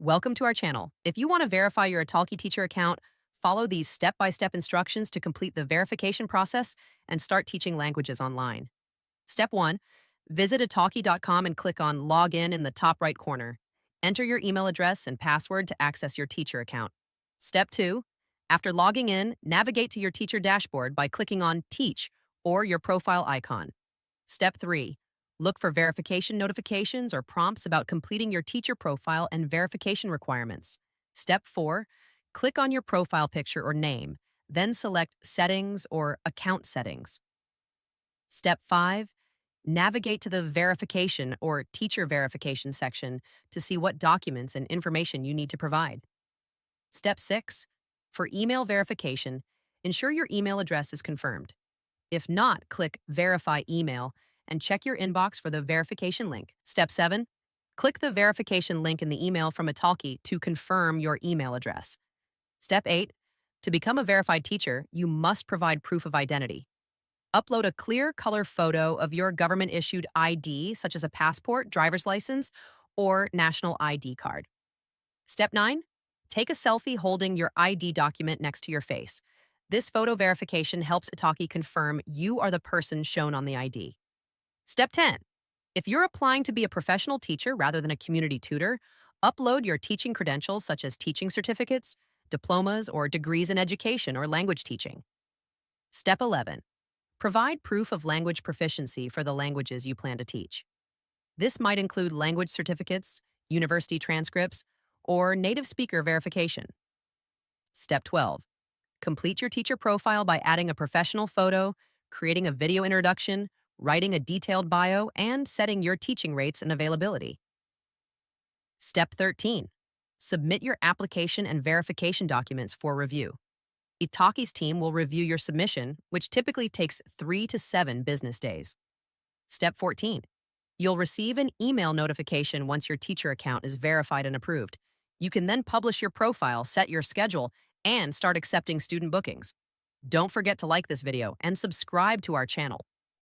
Welcome to our channel. If you want to verify your Italki teacher account, follow these step-by-step instructions to complete the verification process and start teaching languages online. Step 1. Visit italki.com and click on Login in the top right corner. Enter your email address and password to access your teacher account. Step 2. After logging in, navigate to your teacher dashboard by clicking on Teach or your profile icon. Step 3. Look for verification notifications or prompts about completing your teacher profile and verification requirements. Step 4. Click on your profile picture or name, then select Settings or Account Settings. Step 5. Navigate to the Verification or Teacher Verification section to see what documents and information you need to provide. Step 6. For email verification, ensure your email address is confirmed. If not, click Verify Email and check your inbox for the verification link. Step 7. Click the verification link in the email from Italki to confirm your email address. Step 8. To become a verified teacher, you must provide proof of identity. Upload a clear color photo of your government-issued ID, such as a passport, driver's license, or national ID card. Step 9. Take a selfie holding your ID document next to your face. This photo verification helps Italki confirm you are the person shown on the ID. Step 10. If you're applying to be a professional teacher rather than a community tutor, upload your teaching credentials such as teaching certificates, diplomas, or degrees in education or language teaching. Step 11. Provide proof of language proficiency for the languages you plan to teach. This might include language certificates, university transcripts, or native speaker verification. Step 12. Complete your teacher profile by adding a professional photo, creating a video introduction, writing a detailed bio, and setting your teaching rates and availability. Step 13. Submit your application and verification documents for review. Italki's team will review your submission, which typically takes 3 to 7 business days. Step 14. You'll receive an email notification once your teacher account is verified and approved. You can then publish your profile, set your schedule, and start accepting student bookings. Don't forget to like this video and subscribe to our channel.